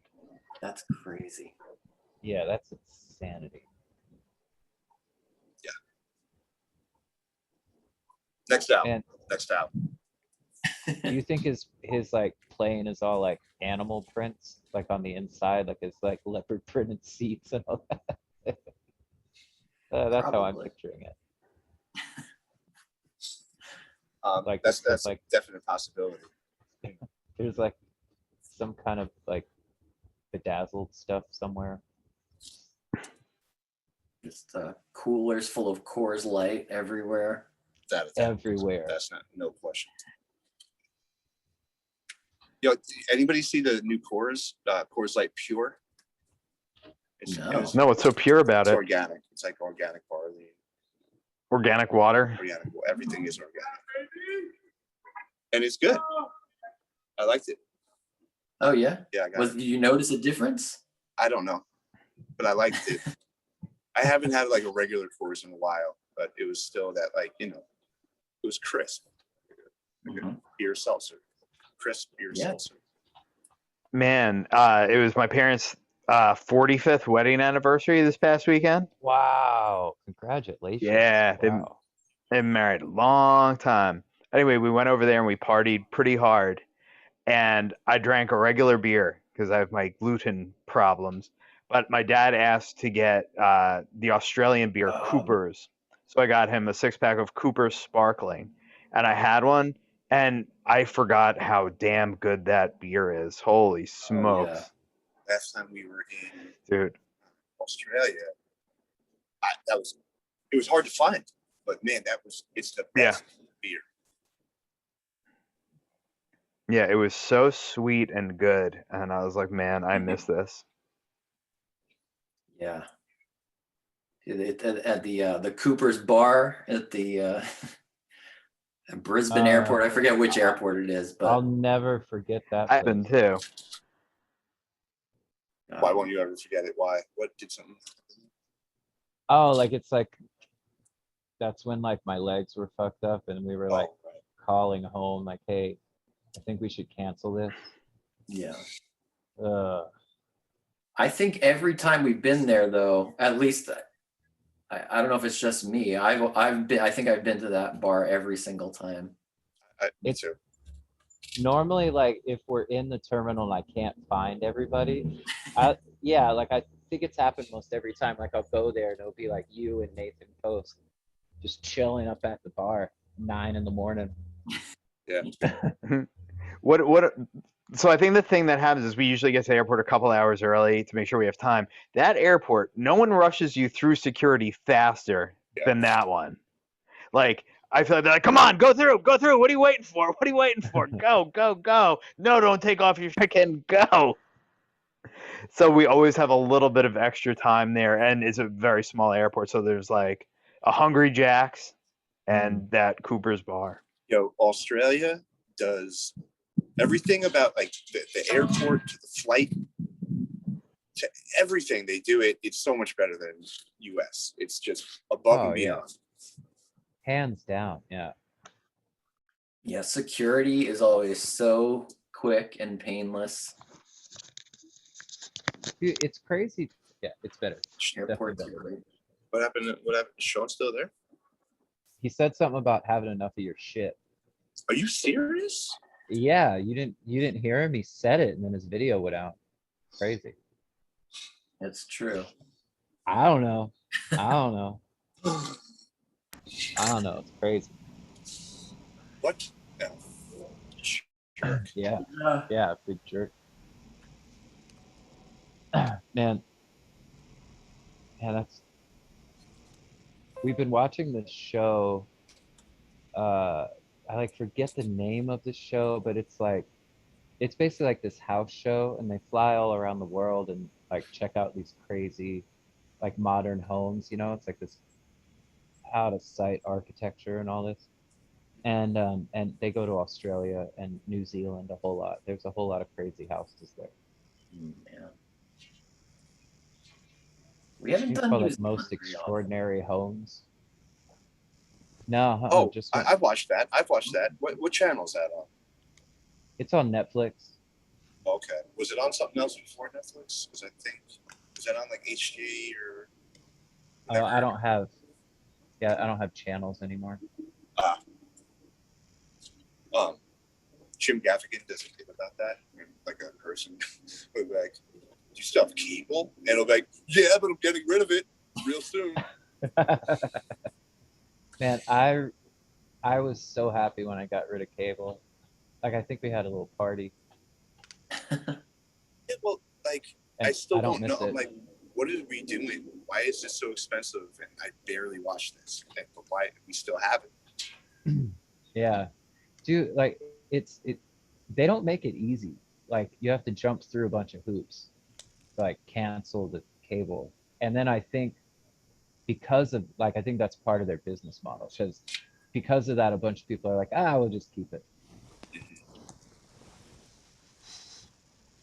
S4: That's crazy.
S3: yeah, that's insanity.
S2: Next out.
S3: And
S2: Next out.
S3: do you think his like plane is all like animal prints, like on the inside, like it's like leopard printed seats and all that? That's how I'm
S4: Probably.
S3: picturing it.
S2: Like
S3: it's
S2: that's
S3: just, like,
S2: a definite possibility.
S3: There's like some kind of like bedazzled stuff somewhere.
S4: Just coolers full of Coors Light everywhere.
S3: Everywhere.
S2: That's not no question. Yo, anybody see the new Coors Light Pure?
S4: No.
S1: No, what's so pure about
S2: It's
S1: it?
S2: organic. It's like organic barley.
S1: Organic water.
S2: Organic. Everything is organic, and it's good. I liked it.
S4: Oh yeah.
S2: Yeah, I got it.
S4: Did you notice a difference?
S2: I don't know, but I liked it. I haven't had like a regular Coors in a while, but it was still that, like, it was crisp. Like a beer seltzer. Crisp beer seltzer.
S1: Man, it was my parents' 45th wedding anniversary this past weekend.
S3: Wow! Congratulations.
S1: Yeah, they've
S3: Wow.
S1: been married a long time. Anyway, we went over there and we partied pretty hard. And I drank a regular beer because I have my gluten problems. But my dad asked to get the Australian beer, Cooper's. So I got him a 6-pack of Cooper's Sparkling. And I had one, and I forgot how damn good that beer is. Holy smokes.
S4: yeah.
S2: Last time we were in
S1: Dude.
S2: Australia, it was hard to find, but man, it's the best beer.
S1: Yeah, it was so sweet and good. And I was like, man, I miss this.
S4: Yeah. At the Cooper's bar at the Brisbane airport. I forget which airport it is, but
S3: I'll never forget that.
S1: I've been too.
S2: Why won't you ever forget it? Why? What did something?
S3: Oh, like it's like that's when like my legs were fucked up and we were like
S2: right.
S3: calling home like, hey, I think we should cancel this.
S4: yeah.
S3: I
S4: think every time we've been there, though, at least I don't know if it's just me. I think I've been to that bar every single time.
S2: Me too.
S3: Normally, like if we're in the terminal and I can't find everybody, like I think it's happened most every time. Like I'll go there and it'll be like you and Nathan Post just chilling up at the bar 9 a.m.
S2: Yeah.
S1: So I think the thing that happens is we usually get to the airport a couple hours early to make sure we have time. That airport, no one rushes you through security faster than that one. Like, I feel like they're like, come on, go through. What are you waiting for? Go. No, don't take off your freaking go. So we always have a little bit of extra time there, and it's a very small airport. So there's like a Hungry Jack's and that Cooper's bar.
S2: Yo, Australia does everything about like the airport to the flight to everything they do. It's so much better than US. It's just above and beyond.
S3: Hands down.
S4: Yeah, security is always so quick and painless.
S3: Dude, it's crazy. Yeah, it's better.
S4: Airports
S3: Definitely
S4: are great.
S2: What happened? What happened? Is Sean still there?
S3: He said something about having enough of your shit.
S2: Are you serious?
S3: Yeah, you didn't hear him? He said it and then his video went out. Crazy.
S4: It's true.
S3: I don't know. I don't know. It's crazy.
S2: What? No. Jerk.
S3: Yeah, big jerk. Man, that's. We've been watching this show. I like forget the name of the show, but it's basically like this house show, and they fly all around the world and like check out these crazy, like modern homes. You know, it's like this out of sight architecture and all this. And they go to Australia and New Zealand a whole lot. There's a whole lot of crazy houses there.
S4: Yeah. We haven't
S3: It's
S4: done
S3: called
S4: New
S3: like
S4: Zealand
S3: most
S4: very often.
S3: extraordinary homes. No,
S2: Oh,
S3: just
S2: I've watched that. What channel is that on?
S3: it's on Netflix.
S2: Okay. Was it on something else before Netflix? Because I think, was that on like HG or?
S3: Oh, I don't have channels anymore.
S2: Jim Gaffigan does a thing about that. Like a person will be like, "Do you still have cable?" And it'll be like, "Yeah, but I'm getting rid of it real soon."
S3: Man, I was so happy when I got rid of cable. Like I think we had a little party.
S2: Yeah, well, like
S3: And
S2: I still
S3: don't
S2: don't know.
S3: miss
S2: I'm
S3: it.
S2: like, what are we doing? Why is this so expensive? And I barely watch this. But why we still have it?
S3: Yeah, dude, like they don't make it easy. Like you have to jump through a bunch of hoops to like cancel the cable. And then I think because of I think that's part of their business model, because of that a bunch of people are like, we'll just keep it.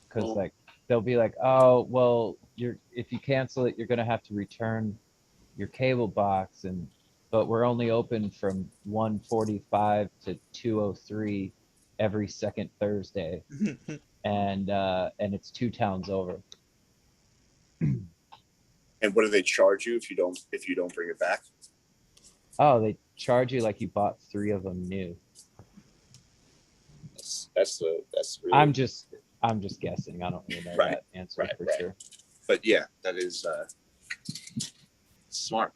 S3: Because
S4: Well-
S3: like they'll be like, oh well, if you cancel it, you're gonna have to return your cable box, but we're only open from 1:45 to 2:03 every second Thursday, and it's 2 towns over.
S2: And what do they charge you if you don't bring it back?
S3: Oh, they charge you like you bought 3 of them new.
S2: That's really.
S3: I'm just guessing. I don't really know that answer for sure.
S2: But yeah, that is smart.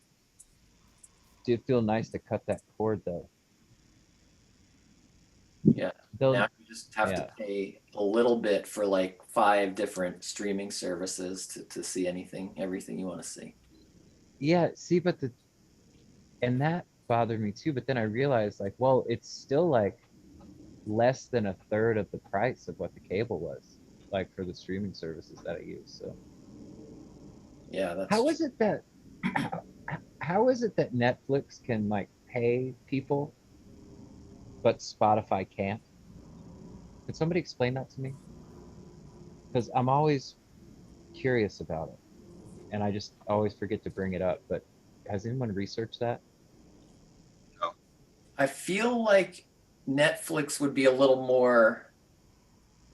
S3: Did feel nice to cut that cord though.
S4: Yeah.
S3: They'll,
S4: Now you just have to pay a little bit for like 5 different streaming services to see everything you want to see.
S3: yeah, see, but and that bothered me too. But then I realized like, well, it's still like less than a third of the price of what the cable was, like for the streaming services that I use. So
S4: Yeah, that's
S3: how is it that Netflix can like pay people, but Spotify can't? Could somebody explain that to me? Because I'm always curious about it, and I just always forget to bring it up. But has anyone researched that?
S4: I feel like Netflix would be a little more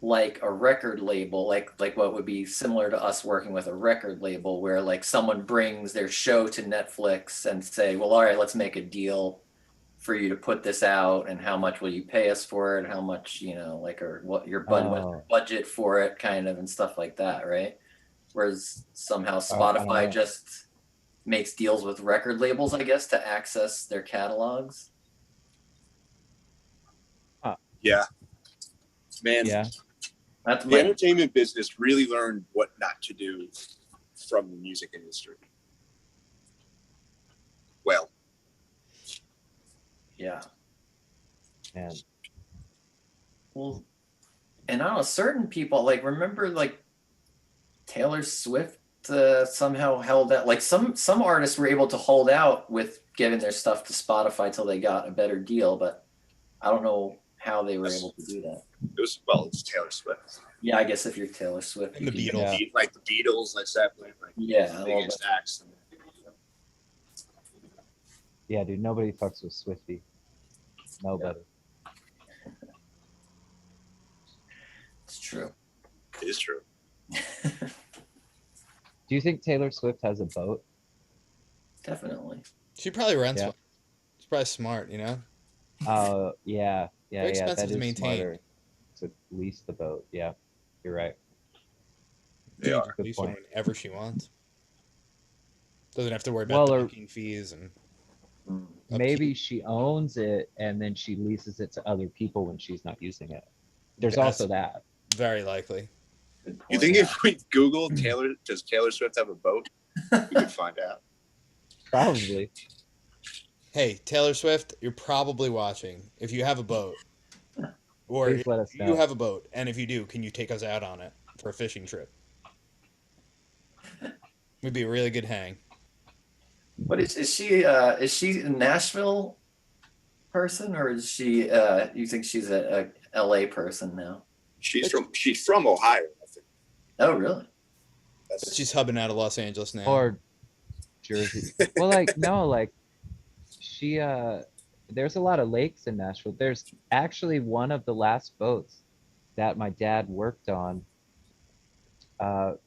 S4: like a record label, like what would be similar to us working with a record label, where like someone brings their show to Netflix and say, well, all right, let's make a deal for you to put this out, and how much will you pay us for it? How much, like, or what your budget for it, kind of, and stuff like that, right? Whereas somehow Spotify just makes deals with record labels, I guess, to access their catalogs.
S2: Yeah, man.
S3: Yeah.
S4: That's
S2: The entertainment business really learned what not to do from the music industry. Well,
S4: yeah.
S3: And
S4: Well, and I don't know, certain people, like, remember like Taylor Swift somehow held out, like some artists were able to hold out with giving their stuff to Spotify till they got a better deal, but I don't know how they were able to do that.
S2: it's Taylor Swift.
S4: Yeah, I guess if you're Taylor Swift,
S5: And the Beatles.
S3: Yeah.
S2: Like the Beatles, Led Zeppelin, like
S4: Yeah,
S2: biggest acts.
S3: yeah, dude, nobody fucks with Swiftie. Nobody.
S4: it's true.
S2: It is true.
S3: Do you think Taylor Swift has a boat?
S4: Definitely.
S5: She probably rents
S3: Yeah.
S5: one. She probably smart, you know?
S3: Oh, yeah,
S5: Very expensive
S3: that
S5: to
S3: is
S5: maintain.
S3: smarter to lease the boat. Yeah, you're right.
S2: They are.
S3: Good
S5: Lease one
S3: point.
S5: whenever she wants. Doesn't have to worry about
S3: Well, or
S5: docking fees and
S3: maybe
S5: upkeep.
S3: she owns it and then she leases it to other people when she's not using it. There's
S5: That's
S3: also that.
S5: very likely.
S4: Good point.
S2: You think if we Google Taylor, does Taylor Swift have a boat? We could find out.
S3: Probably.
S5: Hey, Taylor Swift, you're probably watching. If you have a boat, or
S3: Please
S5: if
S3: let us
S5: you
S3: know.
S5: have a boat, and if you do, can you take us out on it for a fishing trip? Would be a really good hang.
S4: What is she? Is she a Nashville person, or is she? You think she's a LA person now?
S2: She's from Ohio, I think.
S4: Oh, really?
S2: That's,
S5: She's hubbing out of Los Angeles now.
S3: Or Jersey. Well, like, no, like she there's a lot of lakes in Nashville. There's actually one of the last boats that my dad worked on for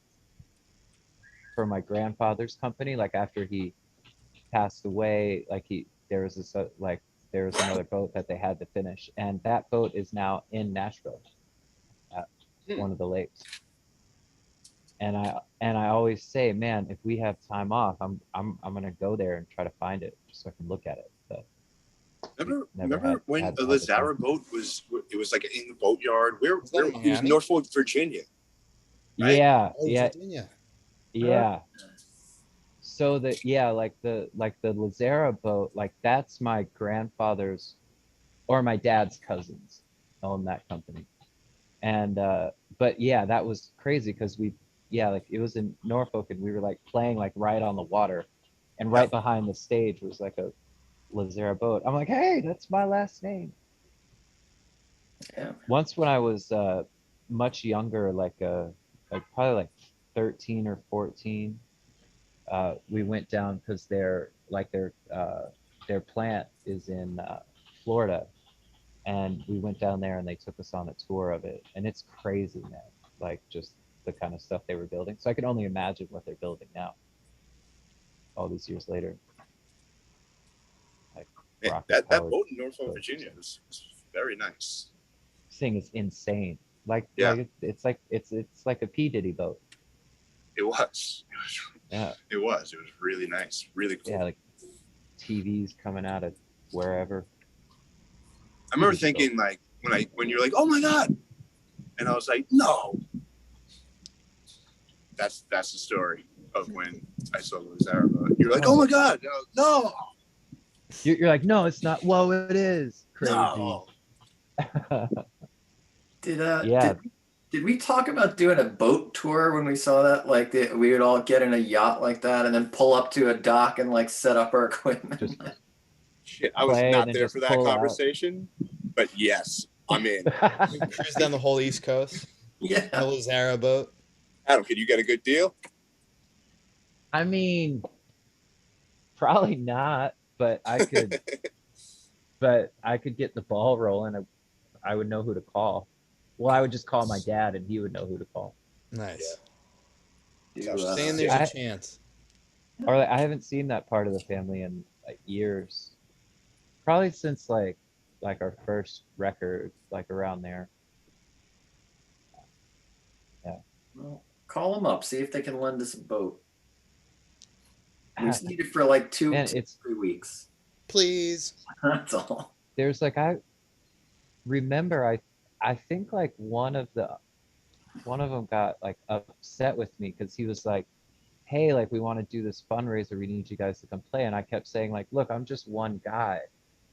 S3: my grandfather's company, like after he passed away, like there was this there was another boat that they had to finish, and that boat is now in Nashville at one of the lakes. And I always say, man, if we have time off, I'm gonna go there and try to find it just so I can look at it. But
S2: remember when the ZARA boat was like in the boatyard? Where
S5: Was that in
S2: it was
S5: Miami?
S2: Norfolk, Virginia. Right?
S3: Yeah,
S5: Oh,
S3: yeah,
S5: Virginia.
S3: yeah. So like the ZARA boat, like that's my grandfather's or my dad's cousins own that company. And but yeah, that was crazy because like it was in Norfolk and we were like playing like right on the water, and right behind the stage was like a ZARA boat. I'm like, hey, that's my last name.
S4: Yeah.
S3: Once when I was much younger, like probably like 13 or 14, we went down because their plant is in Florida, and we went down there and they took us on a tour of it, and it's crazy, man. Like just the kind of stuff they were building. So I can only imagine what they're building now, all these years later. Like
S2: Man, that boat in Norfolk, Virginia was very nice.
S3: This thing is insane. Like,
S2: Yeah.
S3: like it's like it's like a P Diddy boat.
S2: It was.
S3: Yeah.
S2: It was really nice, really cool.
S3: Yeah, like TVs coming out of wherever.
S2: I remember thinking like when you're like, oh my god, and I was like, no. That's the story of when I saw the ZARA boat. You're like, oh my god, no.
S3: You're like, no, it's not. Whoa, it is crazy.
S2: No.
S4: Did we talk about doing a boat tour when we saw that? Like we would all get in a yacht like that and then pull up to a dock and like set up our equipment.
S2: Shit, I was
S3: Play
S2: not
S3: and then
S2: there
S3: just
S2: for that
S3: pull out.
S2: conversation, but yes, I'm in.
S5: We cruise down the whole East Coast.
S4: Yeah.
S5: A little ZARA boat.
S2: Adam, can you get a good deal?
S3: I mean, probably not, but I could. But I could get the ball rolling. I would know who to call. Well, I would just call my dad, and he would know who to call.
S5: Nice.
S4: Do,
S5: Saying there's a chance.
S3: Or like, I haven't seen that part of the family in like years. Probably since like our first record, like around there. Yeah.
S4: well, call them up, see if they can lend us a boat. We just need it for like 2
S3: Man,
S4: to 3 weeks.
S5: Please.
S4: That's all.
S3: There's like I remember I think like one of them got like upset with me because he was like, hey, like we want to do this fundraiser, we need you guys to come play. And I kept saying like, look, I'm just one guy,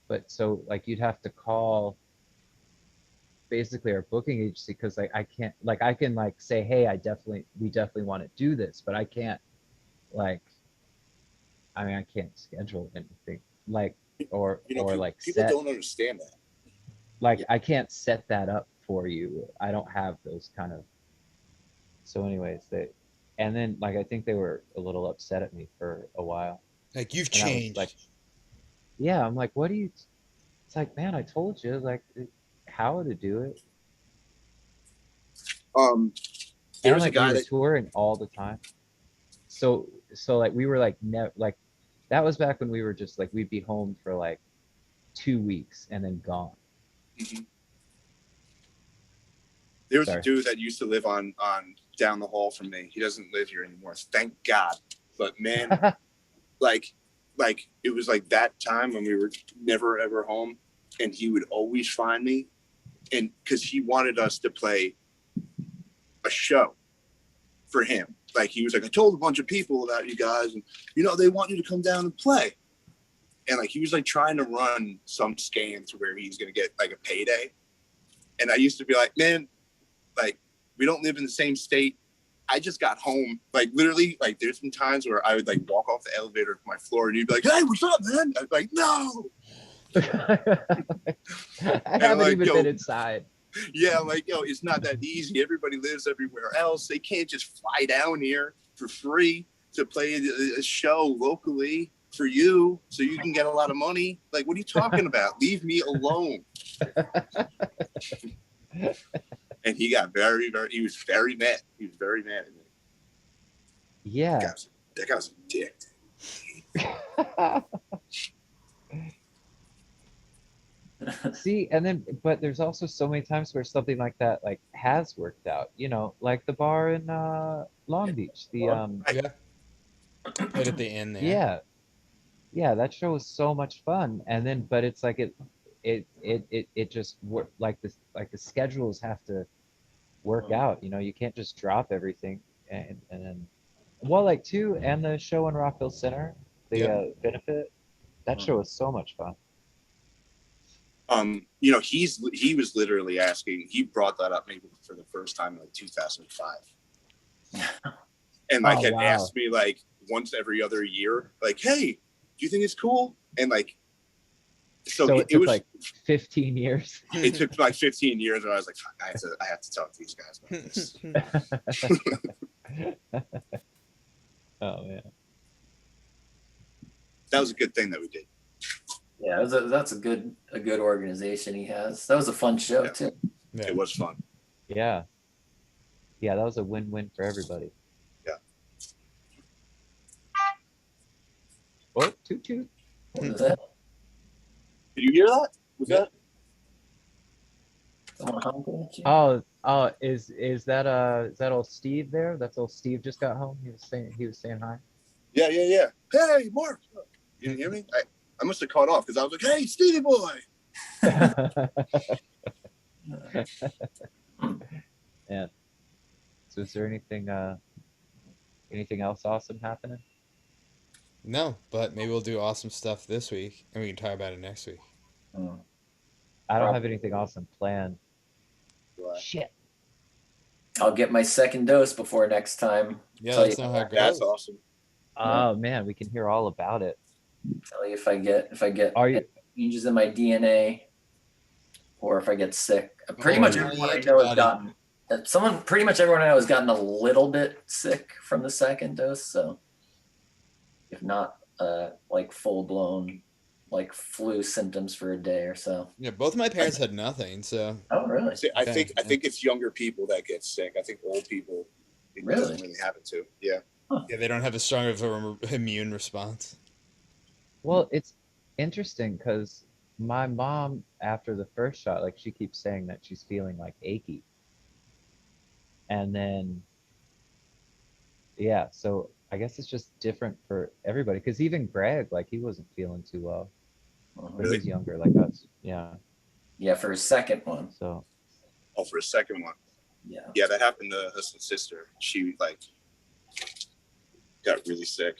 S3: but so like you'd have to call basically our booking agency because like I can't, like I can like say, hey, we definitely want to do this, but I can't like, I mean, I can't schedule anything like or like
S2: people
S3: set,
S2: don't understand that.
S3: like I can't set that up for you. I don't have those kind of. So anyways, and then like I think they were a little upset at me for a while.
S5: Like you've
S3: And I was
S5: changed.
S3: like, yeah, I'm like, what do you? It's like, man, I told you like how to do it.
S2: There's
S3: And
S2: a
S3: like
S2: guy
S3: we were
S2: that
S3: touring all the time. So like we were like that was back when we were just like we'd be home for like 2 weeks and then gone.
S2: Mhm. There was
S3: Sorry.
S2: a dude that used to live on down the hall from me. He doesn't live here anymore. Thank God. But man, like it was like that time when we were never ever home, and he would always find me, and because he wanted us to play a show for him. Like he was like, I told a bunch of people about you guys, and they want you to come down and play. And like he was like trying to run some scam to where he's gonna get like a payday. And I used to be like, man, like we don't live in the same state. I just got home. Like literally, like there's been times where I would like walk off the elevator to my floor and you'd be like, hey, what's up, man? I'd be like, no.
S3: I haven't
S2: like,
S3: even been inside.
S2: Yeah, I'm like, it's not that easy. Everybody lives everywhere else. They can't just fly down here for free to play a show locally for you so you can get a lot of money. Like, what are you talking about? Leave me alone. And he got he was very mad. He was very mad at me.
S3: Yeah.
S2: That guy's a dick.
S3: See, and then, but there's also so many times where something like that like has worked out, like the bar in Long Beach, the
S5: Yeah. Put at the end there.
S3: yeah, that show was so much fun. And then, but it's like it just work like this, like the schedules have to work out. You can't just drop everything and then, well, like too, and the show in Rockville Center, the benefit, that show was so much fun.
S2: He was literally asking. He brought that up maybe for the first time in like 2005, and like had asked me like once every other year, like, "Hey, do you think it's cool?" And like,
S3: so it took like 15 years.
S2: It took like 15 years, and I was like, "Fuck, I have to talk to these guys about this."
S3: Oh man,
S2: that was a good thing that we did.
S4: Yeah, that's a good organization he has. That was a fun show too.
S2: Yeah. It was fun.
S3: Yeah, that was a win-win for everybody.
S2: Yeah.
S3: Oh, toot.
S4: What was that?
S2: Did you hear that? Was that?
S4: Someone honking at you?
S3: Oh, is that old Steve there? That's old Steve just got home. He was saying hi.
S2: Yeah. Hey, Mark. You didn't hear me? I must have caught off because I was like, "Hey, Stevie boy."
S3: Yeah. So is there anything else awesome happening?
S5: No, but maybe we'll do awesome stuff this week and we can talk about it next week.
S3: I don't have anything awesome planned.
S2: What?
S3: Shit.
S4: I'll get my second dose before next time.
S5: Yeah, that's not how it goes.
S2: That's awesome.
S3: Oh man, we can hear all about it.
S4: Tell you if I get changes in my DNA or if I get sick. Pretty much everyone I know has gotten a little bit sick from the second dose. So if not like full blown like flu symptoms for a day or so.
S5: Yeah, both of my parents had nothing, so.
S4: Oh really?
S2: See, I think it's younger people that get sick. I think old people doesn't really have it too. Yeah.
S5: Huh. Yeah, they don't have as strong of an immune response.
S3: Well, it's interesting because my mom, after the first shot, like she keeps saying that she's feeling like achy. And then, yeah, so I guess it's just different for everybody. Because even Greg, like he wasn't feeling too well. But he's younger like us. Yeah.
S4: Yeah, for his second one.
S3: So.
S2: Oh, for a second one.
S4: Yeah.
S2: Yeah, that happened to Huston's sister. She like got really sick.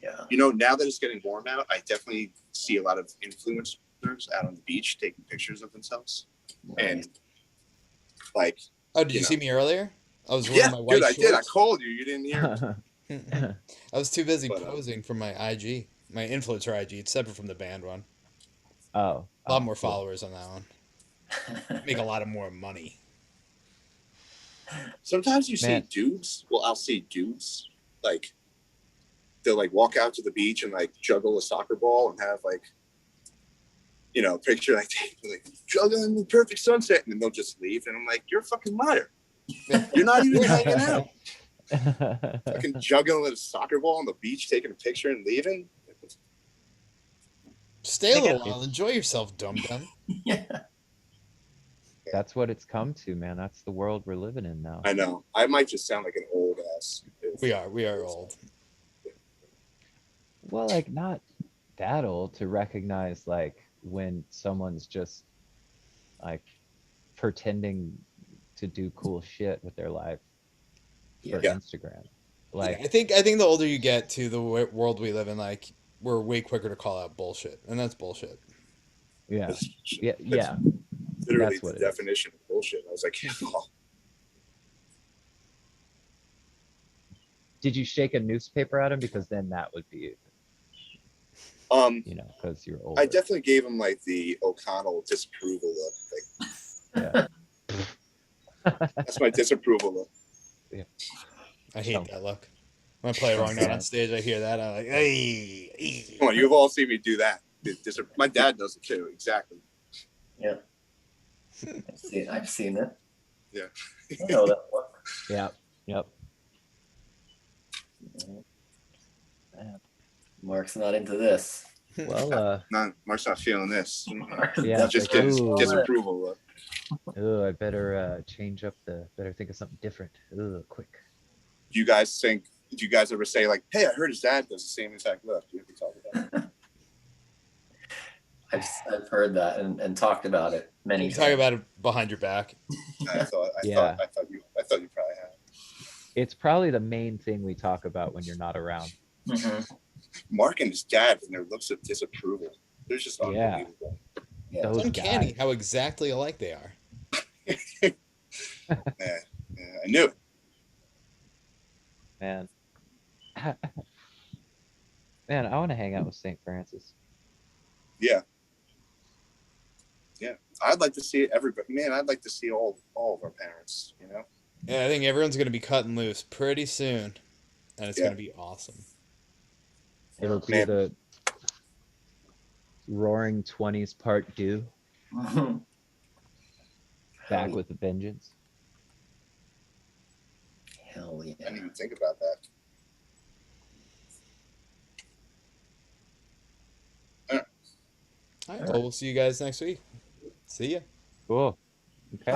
S4: Yeah.
S2: Now that it's getting warm out, I definitely see a lot of influencers out on the beach taking pictures of themselves. Nice. And like,
S5: oh, did you see me earlier? I was wearing my white shorts.
S2: I did. I called you. You didn't hear.
S5: I was too busy posing for my IG, my influencer IG. It's separate from the band one.
S3: Oh.
S5: A lot more followers on that one. Make a lot of more money.
S2: Sometimes you see dudes. Well, I'll see dudes like. They'll like walk out to the beach and like juggle a soccer ball and have like, picture like juggling the perfect sunset, and then they'll just leave. And I'm like, you're a fucking liar. You're not even hanging out. Fucking juggling a soccer ball on the beach, taking a picture and leaving.
S5: Stay a little while. Enjoy yourself, dum dum.
S4: Yeah.
S3: That's what it's come to, man. That's the world we're living in now.
S2: I know. I might just sound like an old ass.
S5: We are old.
S3: Well, like not that old to recognize like when someone's just like pretending to do cool shit with their life for
S2: Yeah.
S3: Instagram. Like
S5: I think the older you get to the world we live in, like we're way quicker to call out bullshit, and that's bullshit.
S3: yeah. Yeah,
S2: That's
S3: yeah.
S2: literally
S3: That's what
S2: the
S3: it is.
S2: definition of bullshit. I was like, oh,
S3: Did you shake a newspaper at him? Because then that would be, you know, because you're older.
S2: I definitely gave him like the O'Connell disapproval look. Like,
S3: Yeah.
S2: that's my disapproval look.
S5: I hate that look. When I play a wrong note on stage, I hear that. I'm like, hey.
S2: Come on, you've all seen me do that. My dad does it too. Exactly.
S4: Yeah. I've seen it.
S2: Yeah.
S4: I know that one.
S3: Yeah. Yep.
S4: Mark's not into this.
S3: Well,
S2: No, Mark's not feeling this.
S3: Yeah,
S2: Just
S3: like,
S2: get his
S3: ooh.
S2: disapproval look.
S3: I better change up better think of something different. Quick.
S2: Do you guys ever say like, hey, I heard his dad does the same exact look? Do you ever talk about it?
S4: I've heard that and talked about it many
S5: You
S4: times.
S5: talk about it behind your back.
S2: I thought you probably had.
S3: It's probably the main thing we talk about when you're not around.
S4: Mhm.
S2: Mark and his dad and their looks of disapproval. They're just
S3: Yeah.
S2: unbelievable.
S4: Yeah.
S3: Those
S5: It's uncanny
S3: guys.
S5: how exactly alike they are.
S2: Yeah, I knew it.
S3: Man. Man, I want to hang out with St. Francis.
S2: Yeah. Yeah. I'd like to see everybody. Man, I'd like to see all of our parents, you know?
S5: Yeah, I think everyone's going to be cutting loose pretty soon, and it's
S2: Yeah.
S5: going to be awesome.
S3: It'll be
S2: Man.
S3: the Roaring 20s part 2.
S4: Mhm.
S3: Back with a vengeance.
S4: Hell yeah.
S2: I didn't even think about that.
S5: All right, well, we'll see you guys next week. See ya.
S3: Cool. Okay.